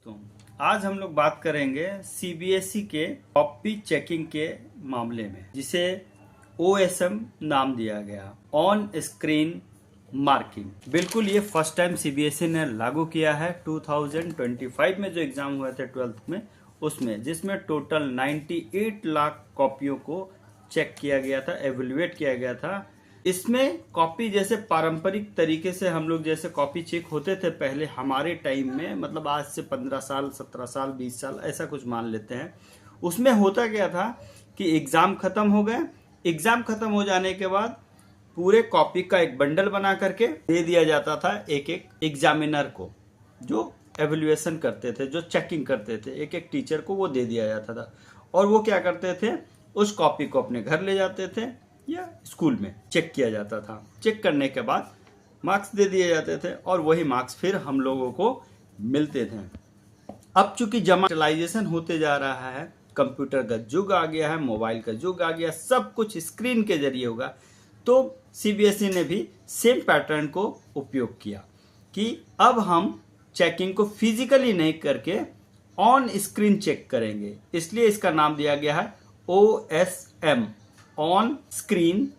तो आज हम लोग बात करेंगे सीबीएसई के कॉपी चेकिंग के मामले में, जिसे ओएसएम नाम दिया गया, ऑन स्क्रीन मार्किंग। बिल्कुल ये फर्स्ट टाइम सीबीएसई ने लागू किया है 2025 में जो एग्जाम हुए थे 12th में, उसमें जिसमें टोटल 98 लाख कॉपियों को चेक किया गया था, एवेल्युएट किया गया था। इसमें कॉपी जैसे पारंपरिक तरीके से हम लोग जैसे कॉपी चेक होते थे पहले हमारे टाइम में, मतलब आज से 15 साल 17 साल 20 साल ऐसा कुछ मान लेते हैं। उसमें होता क्या था कि एग्जाम खत्म हो गए, एग्जाम खत्म हो जाने के बाद पूरे कॉपी का एक बंडल बना करके दे दिया जाता था एक एक एग्जामिनर को, जो एवेल्युएशन करते थे, जो चेकिंग करते थे, एक एक टीचर को वो दे दिया जाता था। और वो क्या करते थे, उस कॉपी को अपने घर ले जाते थे या स्कूल में चेक किया जाता था। चेक करने के बाद मार्क्स दे दिए जाते थे और वही मार्क्स फिर हम लोगों को मिलते थे। अब चूंकि डिजिटलाइजेशन होते जा रहा है, कंप्यूटर का युग आ गया है, मोबाइल का युग आ गया, सब कुछ स्क्रीन के जरिए होगा, तो सीबीएसई ने भी सेम पैटर्न को उपयोग किया कि अब हम चेकिंग को फिजिकली नहीं करके ऑन स्क्रीन चेक करेंगे। इसलिए इसका नाम दिया गया है OSM, ऑन स्क्रीन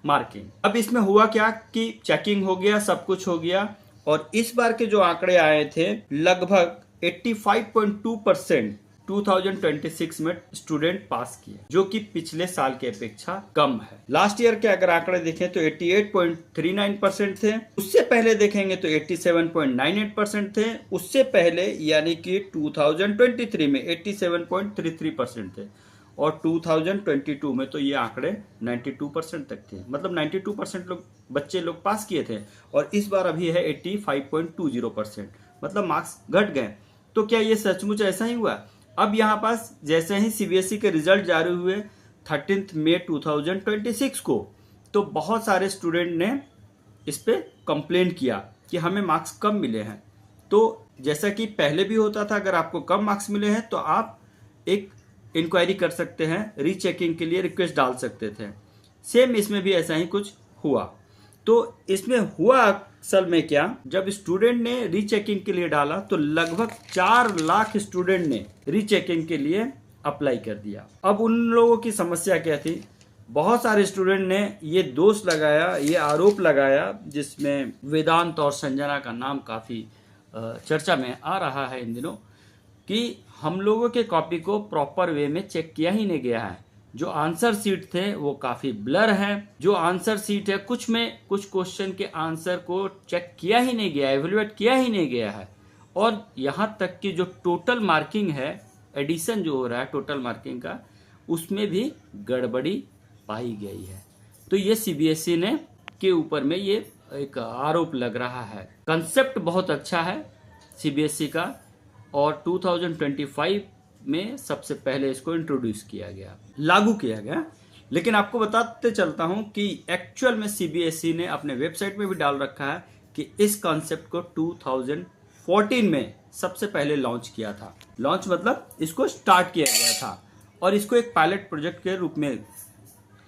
मार्किंग। अब इसमें हुआ क्या कि चेकिंग हो गया, सब कुछ हो गया, और इस बार के जो आंकड़े आए थे लगभग 85.2% 2026 में स्टूडेंट पास किए, जो कि पिछले साल की अपेक्षा कम है। लास्ट ईयर के अगर आंकड़े देखें तो 88.39% थे, उससे पहले देखेंगे तो 87.98% थे, उससे पहले यानी कि 2023 में 87.33% थे, और 2022 में तो ये आंकड़े 92% तक थे। मतलब 92% लोग बच्चे लोग पास किए थे, और इस बार अभी है 85.20%, मतलब मार्क्स घट गए। तो क्या ये सचमुच ऐसा ही हुआ? अब यहाँ पास जैसे ही सीबीएसई के रिजल्ट जारी हुए 13 मई 2026 को, तो बहुत सारे स्टूडेंट ने इस पे कंप्लेंट किया कि हमें मार्क्स कम मिले हैं। तो जैसा कि पहले भी होता था, अगर आपको कम मार्क्स मिले हैं तो आप एक इंक्वायरी कर सकते हैं, रीचेकिंग के लिए रिक्वेस्ट डाल सकते थे। सेम इसमें भी ऐसा ही कुछ हुआ। तो इसमें हुआ असल में क्या, जब स्टूडेंट ने रीचेकिंग के लिए डाला तो लगभग 4 लाख स्टूडेंट ने रीचेकिंग के लिए अप्लाई कर दिया। अब उन लोगों की समस्या क्या थी, बहुत सारे स्टूडेंट ने ये दोष लगाया, ये आरोप लगाया, जिसमें वेदांत और संजना का नाम काफी चर्चा में आ रहा है इन दिनों, कि हम लोगों के कॉपी को प्रॉपर वे में चेक किया ही नहीं गया है। जो आंसर सीट थे वो काफी ब्लर है। जो आंसर सीट है, कुछ में कुछ क्वेश्चन के आंसर को चेक किया ही नहीं गया, एवेल्युएट किया ही नहीं गया है। और यहाँ तक कि जो टोटल मार्किंग है, एडिशन जो हो रहा है टोटल मार्किंग का, उसमें भी गड़बड़ी पाई गई है। तो ये सीबीएसई ने के ऊपर में ये एक आरोप लग रहा है। कंसेप्ट बहुत अच्छा है सीबीएसई का, और 2025 में सबसे पहले इसको इंट्रोड्यूस किया गया, लागू किया गया। लेकिन आपको बताते चलता हूं कि एक्चुअल में सीबीएसई ने अपने वेबसाइट में भी डाल रखा है कि इस कॉन्सेप्ट को 2014 में सबसे पहले लॉन्च किया था। लॉन्च मतलब इसको स्टार्ट किया गया था, और इसको एक पायलट प्रोजेक्ट के रूप में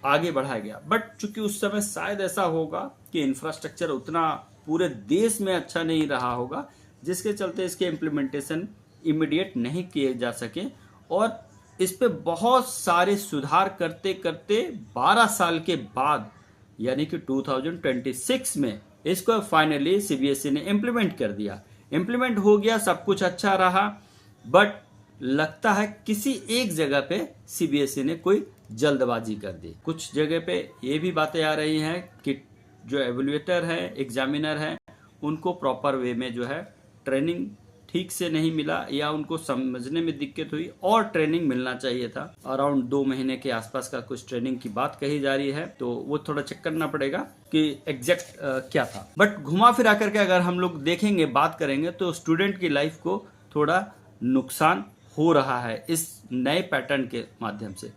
आगे बढ़ाया गया। बट चूंकि उस समय शायद ऐसा होगा कि इंफ्रास्ट्रक्चर उतना पूरे देश में अच्छा नहीं रहा होगा, जिसके चलते इसके इम्प्लीमेंटेशन इमीडिएट नहीं किए जा सके, और इस पे बहुत सारे सुधार करते करते 12 साल के बाद यानी कि 2026 में इसको फाइनली सीबीएसई ने इम्प्लीमेंट कर दिया। इम्प्लीमेंट हो गया, सब कुछ अच्छा रहा, बट लगता है किसी एक जगह पे सीबीएसई ने कोई जल्दबाजी कर दी। कुछ जगह पे ये भी बातें आ रही हैं कि जो एवेल्युएटर है, एग्जामिनर है, उनको प्रॉपर वे में जो है ट्रेनिंग ठीक से नहीं मिला, या उनको समझने में दिक्कत हुई, और ट्रेनिंग मिलना चाहिए था। अराउंड 2 महीने के आसपास का कुछ ट्रेनिंग की बात कही जा रही है, तो वो थोड़ा चेक करना पड़ेगा कि एग्जैक्ट क्या था। बट घुमा फिरा करके अगर हम लोग देखेंगे, बात करेंगे, तो स्टूडेंट की लाइफ को थोड़ा नुकसान हो रहा है इस नए पैटर्न के माध्यम से।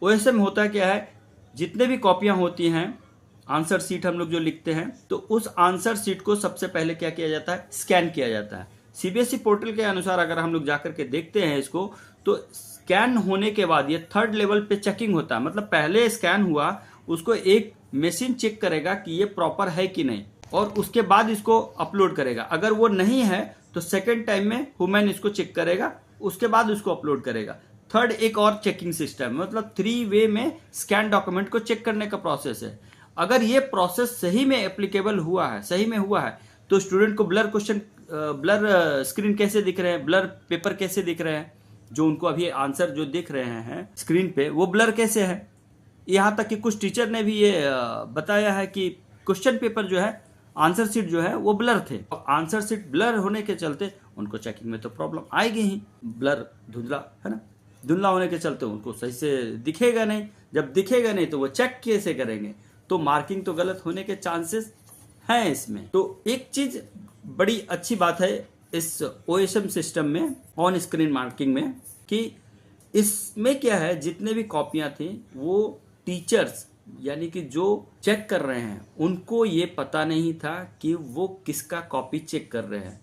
ओएसएम होता क्या है, जितने भी कॉपियां होती हैं, आंसर सीट हम लोग जो लिखते हैं, तो उस आंसर सीट को सबसे पहले क्या किया जाता है, स्कैन किया जाता है। सीबीएसई पोर्टल के अनुसार अगर हम लोग जाकर के देखते हैं इसको, तो स्कैन होने के बाद ये 3rd लेवल पे चेकिंग होता है। मतलब पहले स्कैन हुआ, उसको एक मशीन चेक करेगा कि ये प्रॉपर है कि नहीं, और उसके बाद इसको अपलोड करेगा। अगर वो नहीं है तो सेकेंड टाइम में ह्यूमन इसको चेक करेगा, उसके बाद उसको अपलोड करेगा। थर्ड एक और चेकिंग सिस्टम, मतलब 3 वे में स्कैन डॉक्यूमेंट को चेक करने का प्रोसेस है। अगर ये प्रोसेस सही में एप्लीकेबल हुआ है, सही में हुआ है, तो स्टूडेंट को ब्लर स्क्रीन कैसे दिख रहे हैं, ब्लर पेपर कैसे दिख रहे हैं, जो उनको अभी आंसर जो दिख रहे हैं स्क्रीन पे वो ब्लर कैसे है। यहाँ तक कि कुछ टीचर ने भी ये बताया है कि क्वेश्चन पेपर जो है, आंसर शीट जो है वो ब्लर थे। आंसर शीट ब्लर होने के चलते उनको चेकिंग में तो प्रॉब्लम आएगी ही। ब्लर धुंधला है ना, धुंधला होने के चलते उनको सही से दिखेगा नहीं। जब दिखेगा नहीं तो वो चेक कैसे करेंगे, तो मार्किंग तो गलत होने के चांसेस हैं इसमें। तो एक चीज बड़ी अच्छी बात है इस OSM सिस्टम में, ऑन स्क्रीन मार्किंग में, कि इसमें क्या है, जितने भी कॉपियां थी वो टीचर्स यानी कि जो चेक कर रहे हैं उनको ये पता नहीं था कि वो किसका कॉपी चेक कर रहे हैं।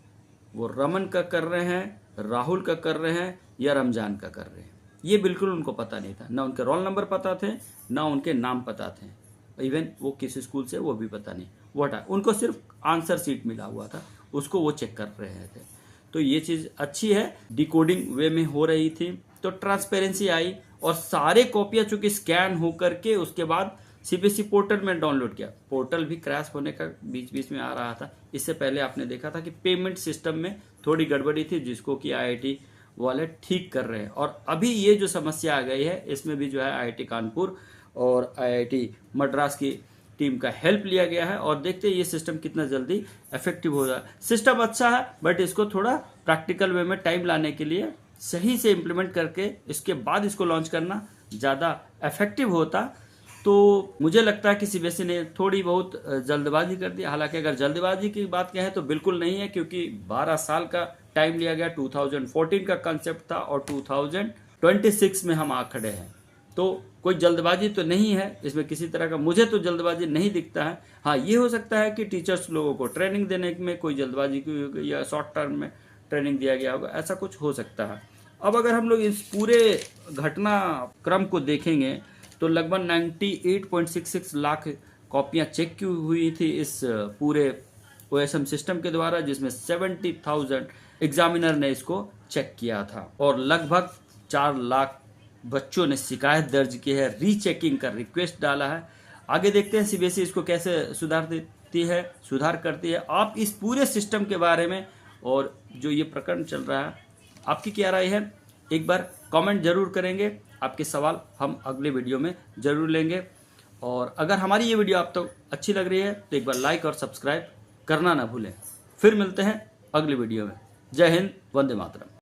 वो रमन का कर रहे हैं, राहुल का कर रहे हैं या रमजान का कर रहे हैं, ये बिल्कुल उनको पता नहीं था। ना उनके रोल नंबर पता थे, ना उनके नाम पता थे, इवन वो किस स्कूल से वो भी पता नहीं। उनको सिर्फ आंसर शीट मिला हुआ था, उसको वो चेक कर रहे थे। तो ये चीज अच्छी है, डिकोडिंग वे में हो रही थी तो ट्रांसपेरेंसी आई, और सारे कॉपियां चूंकि स्कैन होकर के उसके बाद CBSE पोर्टल में डाउनलोड किया। पोर्टल भी क्रैश होने का बीच बीच में आ रहा था। इससे पहले आपने देखा था कि पेमेंट सिस्टम में थोड़ी गड़बड़ी थी, जिसको कि IIT वाले ठीक कर रहे हैं। और अभी ये जो समस्या आ गई है, इसमें भी जो है IIT कानपुर और IIT मद्रास की टीम का हेल्प लिया गया है, और देखते हैं ये सिस्टम कितना जल्दी इफेक्टिव हो जाए। सिस्टम अच्छा है, बट इसको थोड़ा प्रैक्टिकल वे में टाइम लाने के लिए सही से इम्प्लीमेंट करके इसके बाद इसको लॉन्च करना ज़्यादा इफेक्टिव होता। तो मुझे लगता है कि CBSE ने थोड़ी बहुत जल्दबाजी कर दी। हालांकि अगर जल्दबाजी की बात कहें तो बिल्कुल नहीं है, क्योंकि 12 साल का टाइम लिया गया। 2014 का कंसेप्ट था और 2026 में हम आ खड़े हैं, तो कोई जल्दबाजी तो नहीं है इसमें किसी तरह का, मुझे तो जल्दबाजी नहीं दिखता है। हाँ, ये हो सकता है कि टीचर्स लोगों को ट्रेनिंग देने में कोई जल्दबाजी की होगी या शॉर्ट टर्म में ट्रेनिंग दिया गया होगा, ऐसा कुछ हो सकता है। अब अगर हम लोग इस पूरे घटनाक्रम को देखेंगे तो लगभग 98.66 लाख कॉपियां चेक की हुई थी इस पूरे OSM सिस्टम के द्वारा, जिसमें 70,000 एग्जामिनर ने इसको चेक किया था, और लगभग 4 लाख बच्चों ने शिकायत दर्ज की है, रीचेकिंग का रिक्वेस्ट डाला है। आगे देखते हैं CBSE इसको कैसे सुधार करती है। आप इस पूरे सिस्टम के बारे में और जो ये प्रकरण चल रहा है, आपकी क्या राय है, एक बार कमेंट जरूर करेंगे। आपके सवाल हम अगले वीडियो में जरूर लेंगे। और अगर हमारी ये वीडियो आप तो अच्छी लग रही है तो एक बार लाइक और सब्सक्राइब करना ना भूलें। फिर मिलते हैं अगले वीडियो में। जय हिंद, वंदे मातरम।